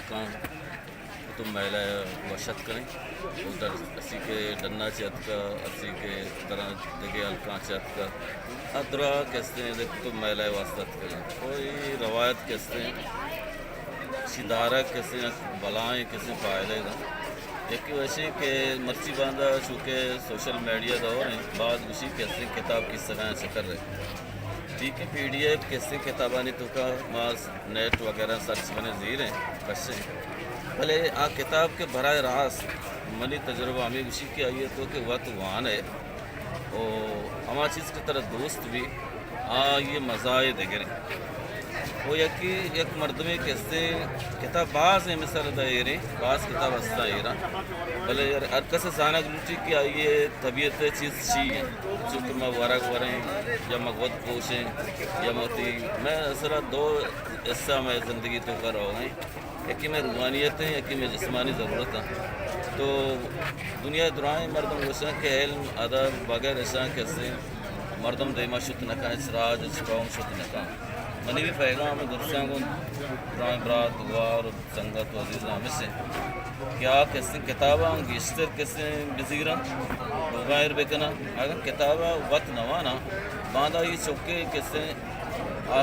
مکان تو میلہ وشت کریں ادھر اسی کے ڈنا چت کا اسی کے طرح دیکھے الکاں چت کا ادرا کہتے ہیں دیکھ تو میلہ واسطت کریں کوئی روایت کہتے ہیں سدارہ کیسے بلائیں کیسے فائدے گا ایک ویسے کہ مرچی باندھا چونکہ سوشل میڈیا دور ہیں بعد اسی کیسے کتاب کی سگائیں سے کر رہے ویکیپیڈیا کیسے کتابانی تو کا ماس نیٹ وغیرہ سرچ بنے زیر ہیں بچے بھلے آ کتاب کے براہ راست منی تجربہ ہمیں اسی کی آئی ہے تو کہ وقت وہاں ہے اور ہمارا چیز کی طرح دوست بھی یہ مزائے دیکھ رہے وہ یکی ایک مردمی کہتے کتاب بعض ہیں مثال دائرے بعض کتاب ہستا ایرا بھلے ہر کس زانہ گلوٹی کی آئیے طبیعت چیز چاہیے چونکہ میں ورق وریں یا مغود پوشیں یا موتی میں اصلا دو حصہ میں زندگی تو کر رہا ہوں یکی میں روحانیت ہیں یکی میں جسمانی ضرورت ہیں تو دنیا درائیں مردم وشاں کہ علم ادب بغیر ایسا کیسے مردم دیما شت نکا اسراج چکاؤں شت نکا منی بھی پیغام درسیاں کو برائیں برات دوار سنگت و عزیزاں میں سے کیا کیسے کتاباں گیشتر کیسے بزیرہ لوگائر بکنا اگر کتابہ وقت نوانا باندھا یہ چوکے کیسے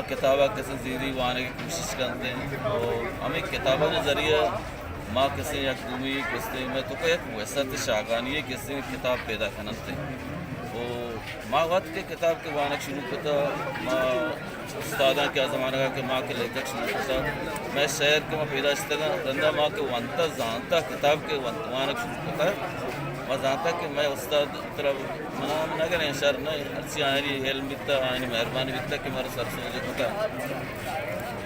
کتابہ کیسے زیری وانے کی کوشش کرتے ہیں اور ہمیں کتابہ کے ذریعہ ماں کیسے یک دومی کیسے میں تو کہ ایک ویسا شاگانی ہے کیسے کتاب پیدا کرتے ہیں ماں وقت کے کتاب کے وانک شروع کرتا ماں استادہ کیا زمانہ کا کہ ماں کے لیکھک شروع کرتا میں شہر کے ماں پیدا اشتگا رندہ ماں کے وانتا زانتا کتاب کے وانک شروع کرتا ہے ماں زانتا کہ میں استاد طرف منام نہ کریں شر نہ ارسی آئینی علم بیتا آئینی مہربانی بیتا کہ میرا سر سوجے ہوتا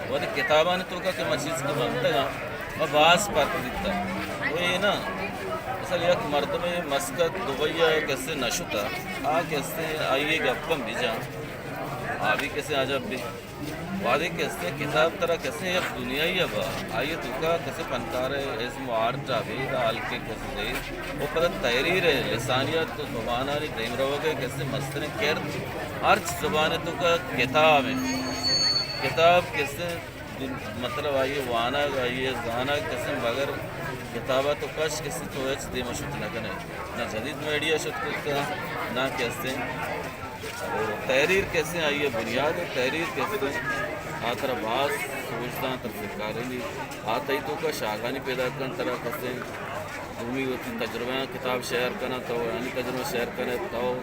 وہ کتاباں تو کا کہ میں چیز کو بنتا گا میں باس پاک دیتا وہی نا اصل یک مرد میں مسکت دوبیا کیسے نشتا کیسے آئیے گپم بھی جاں آبی کیسے عجب بھی وادی کیسے کتاب طرح کیسے یک دنیا ہی اب آئیے تو کا کیسے پنکارے اسم آرٹ آبی دا ہلکے کیسے دے وہ پتہ تحریر ہے لسانیت تو زبانانی دیم روگے کیسے مستن کرد ہر زبان تو کا کتاب ہے کتاب کیسے مطلب آئیے وانا آئیے زانا کیسے مگر کتابہ تو کش کسی تو ایچ دے مشت نہ کنے نہ جدید میڈیا شد کرتا نہ کیسے تحریر کیسے آئیے بنیاد تحریر کیسے آتر باز سوچتا تر فکارے لی آتا ہی تو کا شاگانی پیدا کرن طرح کیسے دومی ہوتی تجربہ کتاب شیئر کرنا تو یعنی تجربہ شیئر کرنے تو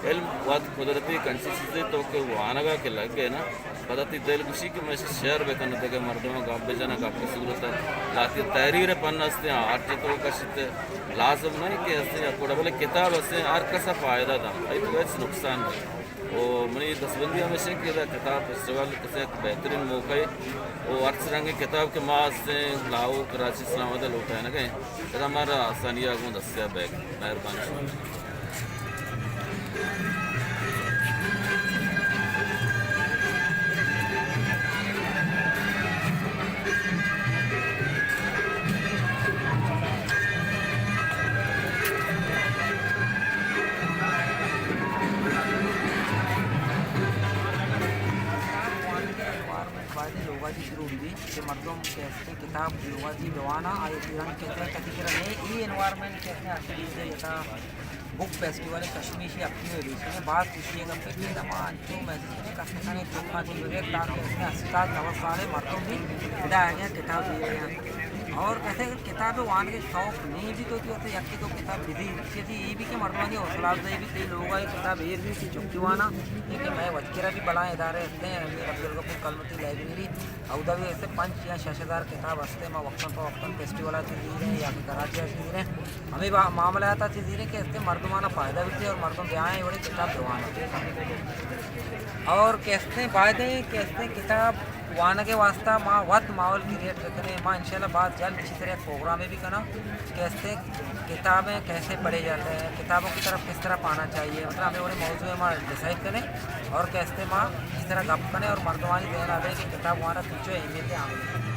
علم وقت قدرتی کنسی چیزیں تو کہ وہ آنگا کے لگ گئے نا پتہ دل کشی کی میں سے شیئر بے کرنا تھے کہ مردموں گاپ بے جانا گاپ کی صورت ہے لاتی تحریر پڑھنا ہستے ہیں آرٹی تو کشتے لازم نہیں کہ ہستے ہیں کوڑا بلے کتاب ہستے ہیں آر کسا فائدہ تھا ای تو ایس نقصان ہے وہ منی دسبندی ہمیشہ کی تھا کتاب فیسٹیول کسے ایک بہترین موقع ہے وہ ارس رنگی کتاب کے ماں ہستے ہیں لاہور کراچی اسلام آباد لوٹا ہے نا کہیں تو ہمارا آسانیہ کو دستیا بیگ مہربانی کہ مردم کہتے ہیں کتاب لغتی دوانا آئی ایران کہتے ہیں کسی طرح نئے ای انوائرمنٹ کہتے ہیں اصلی سے یتا بک فیسٹیول کشمیشی اپنی ہوئی اس میں بات پوچھیے گا پھر بھی زمان جو محسوس کرتے ہیں چوکھا کی بغیر تاکہ اس میں اسکال نوز سارے مردوں بھی ہدایہ گیا کتاب دیے گئے ہیں اور کہتے ہیں کتاب وان کے شوق نہیں بھی تو ہوتے یکی تو کتاب بدھی تھی یہ بھی کہ مردمانی حوصلہ افزائی بھی کئی لوگ آئے کتاب ایر بھی تھی چکتیوانا یہ کہ میں وچکرہ بھی بلائیں ادارے ہستے ہیں امیر عبدالغفور کلمتی لائبریری اودہ بھی ایسے 5 یا 6,000 کتاب ہستے ہیں میں وقتاً پہ وقتاً فیسٹیولا سے دی رہے ہیں یا پھر کراچی سے دی رہے ہیں ہمیں معاملات سے دی رہے ہیں کہ اس سے مردمانہ فائدہ بھی تھے اور مردم بیاں ہیں بڑی کتاب دوانا اور کہتے ہیں فائدے کہتے ہیں کتاب وانا کے واسطہ ماں وقت ماحول کریٹ رکھنے ماں انشاءاللہ بات جلد اسی طرح پروگرام بھی کرنا کیسے کتابیں کیسے پڑھے جاتے ہیں کتابوں کی طرف کس طرح پانا چاہیے مطلب ہمیں بڑے موضوع ماں ڈیسائڈ کریں اور کیسے ماں اس طرح گپ کریں اور مردمانی دینا دیں کہ کتاب وانا تجھے اہمیتیں عامل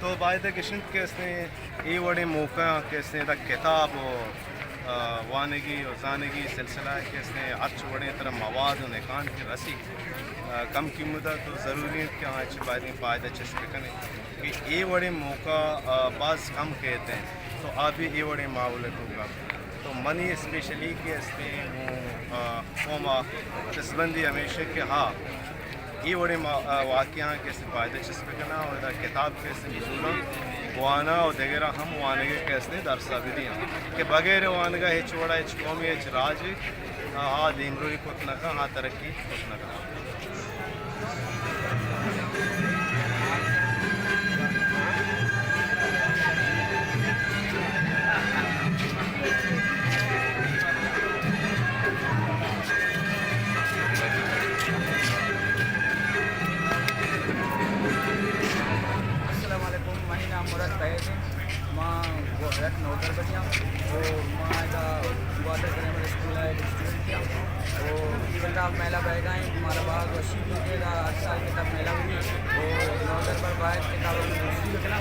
تو باید کشند کے اس نے ای وڑے موقع کے اس نے دا کتاب و وانگی و زانگی سلسلہ ہے کہ اس نے ارچ وڑے طرح مواد و نکان کی رسی کم کی مدت تو ضروری ہے کہ آج باید فائدہ چسپ کرنے کہ ای وڑے موقع بعض کم کہتے ہیں تو آپ بھی ای وڑے معاولت ہوگا تو منی اسپیشلی کہ اس نے قوما تسبندی ہمیشہ کہ ہاں یہ بڑے واقعہ کے اس فائدہ چسپ کرنا اور کتاب کے اس نزولہ وانا اور دیگرہ ہم وانگے کے اس نے درسہ بھی دیا کہ بغیر وانگا ہچ وڑا ہچ قومی ہچ راج ہاں دیمروی کتنا کا ہاں ترقی کتنا کا مراد بہت ماں گوہرت نوکر بنیا اور ماں کا واٹر گرامر اسکول ہے اسٹوڈنٹ کیا اور بندہ میلہ بہ گئے ہمارا باغ وشی بھی گا 8 سال کے تب میلہ ہوئی اور نوکر پر باہر کتابوں میں دوسری لکھنا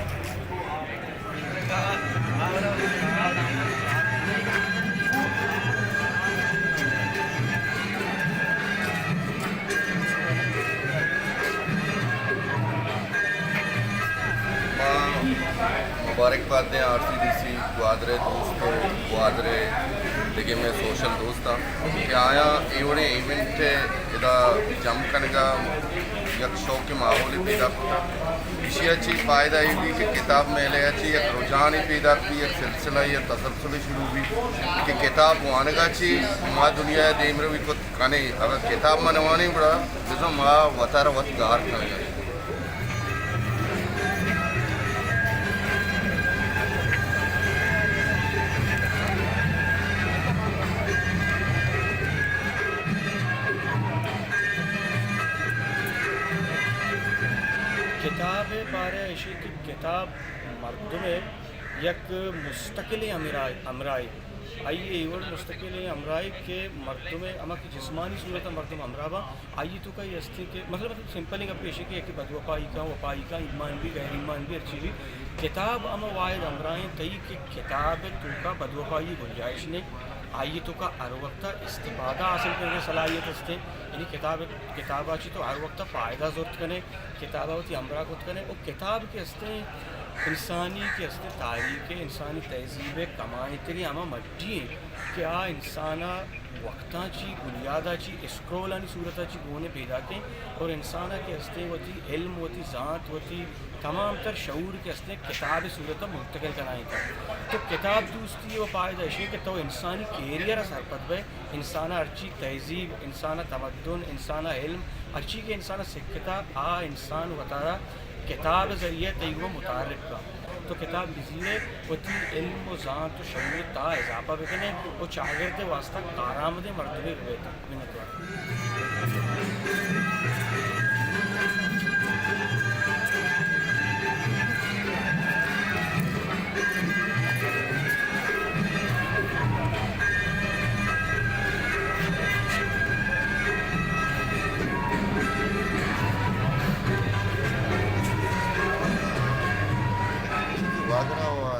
مبارکباد دیں آر سی ڈی سی گوادرے دوستوں گوادرے دیکھیں میں سوشل دوست تھا کہ آیا ایوڑے ایونٹ ادا جم کرنے کا یک شوق کے ماحول پیدا ہوتا اسی اچھی فائدہ یہ بھی کہ کتاب میں لے اچھی ایک رجحان ہی پیدا کی ایک سلسلہ یا تسلسل شروع ہوئی کہ کتاب وانے کا چی ماں دنیا دیم روی کو کھانے اگر کتاب منوانے بڑا جسو ماں وطار وط گار کھانے گا کتاب بارے اشی کی کتاب مردم یک مستقل امرائی آئیے ایور مستقل امرائی کے مردم اما کی جسمانی صورت مردم امرابا آئیے تو کئی استے کے مطلب سمپلی کا پیشے کی ایک بدوپائی کا وپائی کا ایمان بھی غیر ایمان بھی اچھی بھی کتاب اما واحد امرائیں تئی کہ کتاب تو کا بدوپائی گنجائش نے آئیے تو کا ہر وقت استفادہ حاصل کرنے صلاحیت استے یعنی کتاب آچی تو ہر وقت فائدہ ضرورت کرنے کتاب ہوتی امرا کو کرنے اور کتاب کے استے انسانی کے استے تاریخ انسانی تہذیب کمائیں تیری ہمہ مٹی ہیں کہ آ انسانا وقتاں چی بنیادہ چی اسکرولانی صورتہ چی گونے پیدا کے اور انسانہ کے استے ہوتی علم ہوتی ذات ہوتی تمام تر شعور کے استے کتاب صورتہ منتقل کرائیں تھا تو کتاب دوستی و فائدہ اشیاء کہ تو انسانی کیریئر سرپت بے انسانہ ارچی تہذیب انسانہ تمدن انسانہ علم ارچی کے انسانہ سکتا آ انسان وطارہ کتاب ذریعے تیوہ متعارف کا تو کتاب بزیرے ہوتی علم و ذات و شعور تا اضافہ بکنے وہ چاگرد واسطہ کارآمد مرتبے ہوئے تھا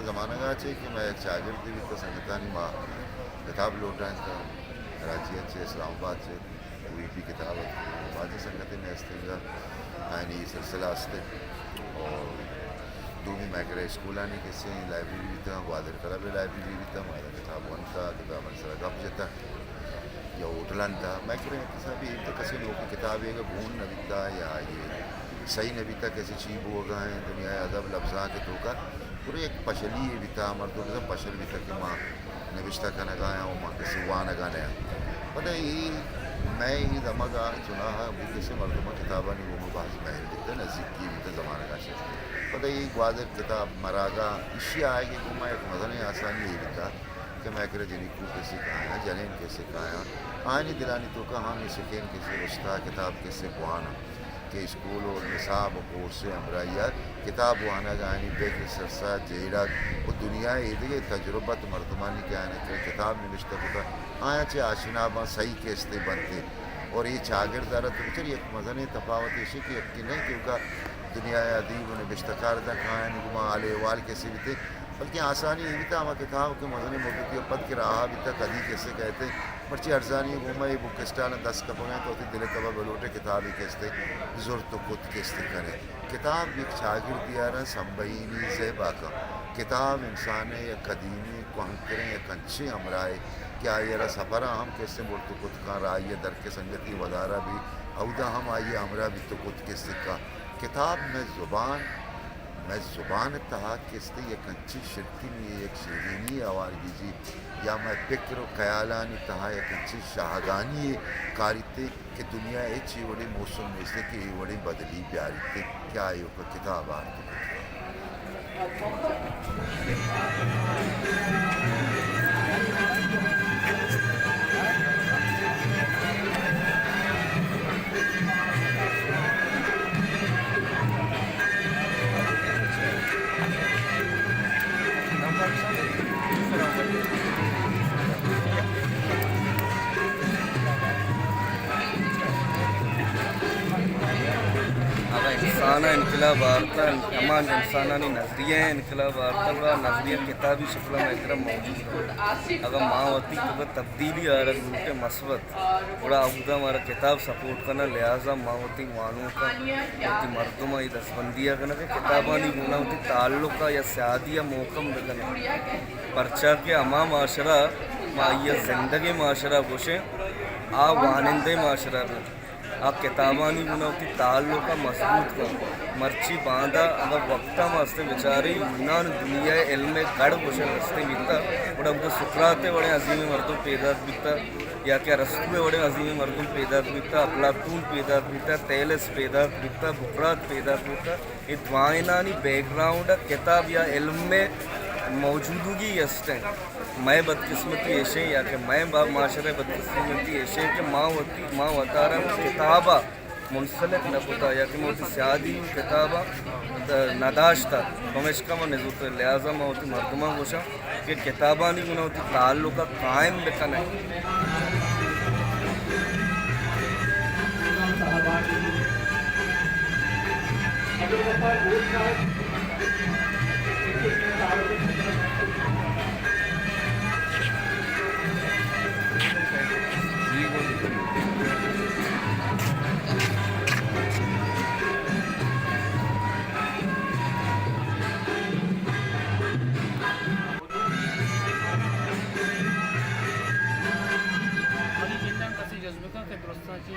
زمانہ کا کہ میں شاگرد بھی تو سنگتانی ماں کتاب لوٹا ہے کراچی سے اسلام آباد سے کوئی بھی کتاب بعض سنگتیں میں استنگا آئینی سلسلہ استے اور دومی میں کرے اسکول آنے کسی لائبریری بھی تھا گوادر کلا بھی لائبریری بھی تھا ہمارا کتاب ون تھا کتاب انسرا گپ جتا یا ہوٹلان تھا میں کرے کسی بھی کسی لوگ کی کتاب ہے کہ بھون نبی تھا یا یہ صحیح نبی تھا کیسے چیب ہو گئے ہیں دنیا ادب لفظاں کے تو کا پورے ایک پشلی بھی تھا مردوں کے پشل بھی تھا کہ ماں نوشتہ کا نگایا ہوں ماں کسی وہاں نگانا پتہ یہ میں ہی دما کا چنا ہے وہ کسی مردمہ کتابہ نہیں وہ مباحث محل دیتے نزدیک کی بھی تھا زمانہ کا شکل پتہ یہ گوادر کتاب مراغا اشیاء آئے گی وہ میں ایک مدن آسانی یہ بھی تھا کہ میں کرے جنی کو کیسے کہایا جنین کیسے کہایا آئینی دلانی تو کہاں میں سکین کیسے رشتہ کتاب کیسے پوانا کہ اسکول اور نصاب و کورس سے امرائیات کتاب وانا گانی پہ کہ سرسا جیڑا اور دنیا یہ تجربت مردمانی کے آنے کے کتاب نوشتہ ہوتا آیا چے آشنا با صحیح کیستے بنتے اور یہ چاگردارہ تو بچر یک مزن تفاوت ایشی کہ یقین نہیں کیونکہ دنیا ادیب انہیں بشتکار دا کھائیں گما آلے وال کیسے بھی تھے بلکہ آسانی یہ بھی تھا ہمارا کتاب کے مزن موجودی پد کے رہا بھی تک ادھی کیسے کہتے مرچی ارزانی گھوما یہ بک اسٹال 10 کپڑے تو ہوتی دل تبا بلوٹے کتاب ہی کیستے زور تو خود کیستے کرے کتاب ایک شاگرد دیارہ سمبئینی زیبا کا کتاب انسان ہے یا قدیمی کو ہنکریں یا کنچے امرائے کیا یہ سفرہ ہم کیسے بول تو خود کا رائے در کے سنگتی ودارہ بھی اودا ہم آئیے امرا بھی تو خود کے سکا کتاب میں زبان تہا کستے یہ کنچی شرکی میں ایک شیرینی آوارگی جی یا میں فکر و خیالانی تہا یہ کنچی شاہدانی کاریتے کہ دنیا ایچی وڑی موسم میں سے کہ یہ وڑی بدلی پیاری تے کیا یہ اوپر کتاب آرتے انسانہ انقلاب آرتا امان انسانانی نظریہ انقلاب آرتا و نظریہ کتابی شکل میں اکرم موجود ہے اگر ماں ہوتی تو تبدیلی آ رہا گروپ مثبت بڑا عہدہ ہمارا کتاب سپورٹ کرنا لہٰذا ماں ہوتی وانوں کا ہوتی مردمہ یہ دستبندیہ کرنا کہ کتابانی گونا ہوتی تعلق کا یا سیادی یا موقم لگنا پرچہ کے اما معاشرہ یہ زندگی معاشرہ گوشیں آ وانندے معاشرہ میں آپ کتابانی گنا ہوتی تعلق کا مضبوط کا مرچی باندھا اگر وقتہ واسطے بیچارے یونان دنیا علم گڑ گوشے رستے بیتا بڑا ان کو سقراط بڑے عظیم مردم پیدا بیتا یا کہ رسول بڑے عظیم مردم پیدا بیتا افلاطون پیدا بیتا تیلس پیدا بیتا بقراط پیدا بیتا یہ دوائنانی بیک گراؤنڈ کتاب یا علم میں موجودگی یسٹیں میں بدقسمتی ایشے یا کہ میں باب معاشرہ بدقسمتی ایشے کہ ماں وطارہ کتابہ منسلک نبوتا یا کہ موتی سیادی کتابہ نداشتا ہمیشہ میں نزوت لہٰذا میں ہوتی مردمہ گوشا کہ کتابہ نہیں گنا ہوتی تعلق کا قائم بکن ہے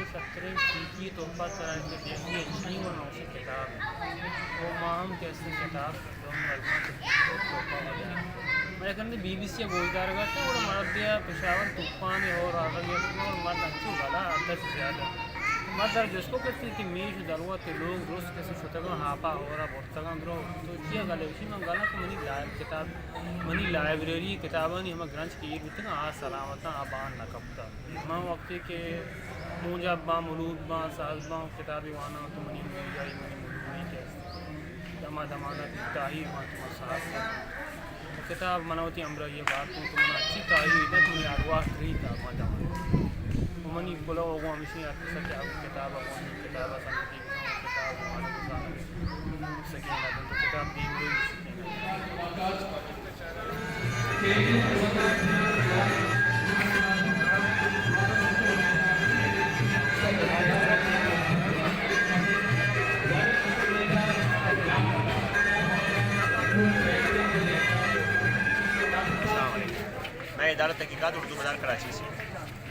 سکرے کی تحفہ طرح کے دیکھنے اچھی اور نوشی کتاب وہ ماہم کیسے کتاب تحفہ وغیرہ میں کہنے بی بی سی گوشدار گا تو وہ مرد دیا پشاور طوفان اور آگے اور مرد اچھو بھلا عدد زیادہ مرد در جس کو کہتے کہ میش دروت لوگ روز کسی شتگان ہاپا ہو رہا بورتگان درو تو چیہ گلے اسی میں گانا کہ منی کتاب منی لائبریری کتابانی ہمیں گرنچ کی یہ بھی آ سلامتا آبان نکبتا میں وقتی کہ مونجا با مولود با ساز با کتابی وانا تو منی جائی منی مولودی کے دما دمانا تاہیر وہاں تمہیں صاحب کتاب منوتی امرہ یہ بات تو من اچھی تاہیر ادھا تو منی آگواہ کری تا مجھا منی بلا ہوگا ہمیشہ آپ سکے آپ کتاب آگواہ کتاب سنگتی کتاب وانا گزانا سکینہ تو کتاب دین ہوئی میں ادارہ تحقیقات اردو مدار کراچی سے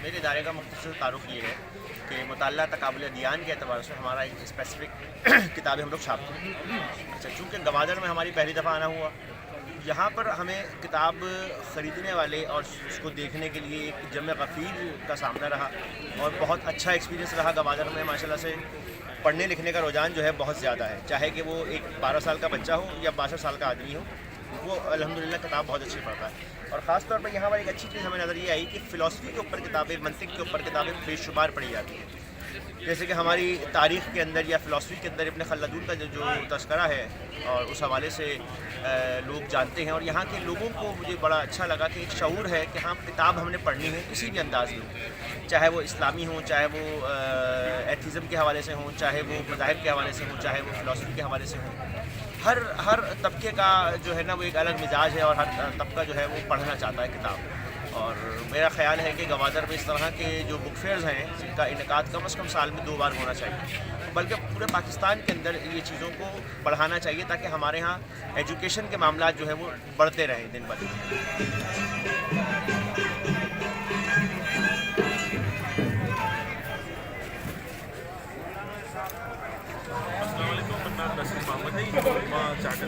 میرے ادارے کا مختصر تعارف یہ ہے کہ مطالعہ تقابل ادیان کے اعتبار سے ہمارا ایک اسپیسیفک کتابیں ہم لوگ چھاپتے ہیں اچھا چونکہ گوادر میں ہماری پہلی دفعہ آنا ہوا یہاں پر ہمیں کتاب خریدنے والے اور اس کو دیکھنے کے لیے ایک جمع غفیر کا سامنا رہا اور بہت اچھا ایکسپیرینس رہا گوادر میں ماشاءاللہ سے پڑھنے لکھنے کا رجحان جو ہے بہت زیادہ ہے چاہے کہ وہ ایک 12 سال کا بچہ ہو یا 62 سال کا آدمی ہو وہ الحمدللہ کتاب بہت اچھی پڑھتا ہے اور خاص طور پر یہاں پر ایک اچھی چیز ہمیں نظر یہ آئی کہ فلاسفی کے اوپر کتابیں منطق کے اوپر کتابیں بے شمار پڑھی جاتی ہیں جیسے کہ ہماری تاریخ کے اندر یا فلاسفی کے اندر ابن خلدون کا جو تذکرہ ہے اور اس حوالے سے لوگ جانتے ہیں، اور یہاں کے لوگوں کو مجھے بڑا اچھا لگا کہ ایک شعور ہے کہ ہاں کتاب ہم نے پڑھنی ہے کسی بھی انداز میں، چاہے وہ اسلامی ہوں، چاہے وہ ایتھیزم کے حوالے سے ہوں، چاہے وہ مذاہب کے حوالے سے ہوں، چاہے وہ فلاسفی کے حوالے سے ہوں. ہر طبقے کا جو ہے نا وہ ایک الگ مزاج ہے، اور ہر طبقہ جو ہے وہ پڑھنا چاہتا ہے کتاب. اور میرا خیال ہے کہ گوادر میں اس طرح کے جو بک فیئرز ہیں جن کا انعقاد کم از کم سال میں 2 بار ہونا چاہیے، بلکہ پورے پاکستان کے اندر یہ چیزوں کو بڑھانا چاہیے تاکہ ہمارے ہاں ایجوکیشن کے معاملات جو ہے وہ بڑھتے رہیں دن بدن. చాకలి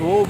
2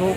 2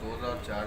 2004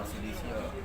RCDC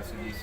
RCDC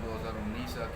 2019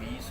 20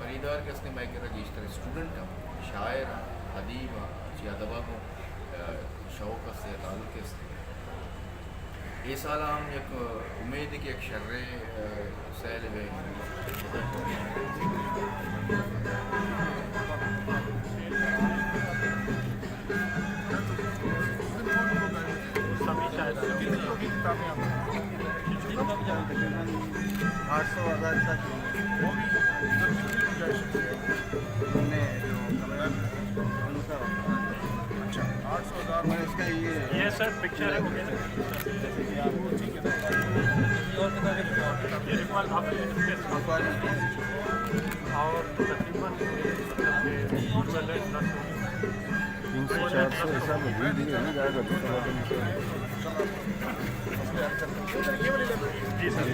خریدار کے اسنے میں کہتا جس طرح اسٹوڈنٹ ہوں شاعر ہوں ادیب ہوں اچھی ادبہ ہوں شوق سے تعلق سے یہ سال ہم ایک امید ہے کہ ایک شر سیل ہے یہ سر پکچر ہے اور تقریباً 300-400 ایسا مزید ہی نہیں جائے گا جی سر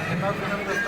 کتاب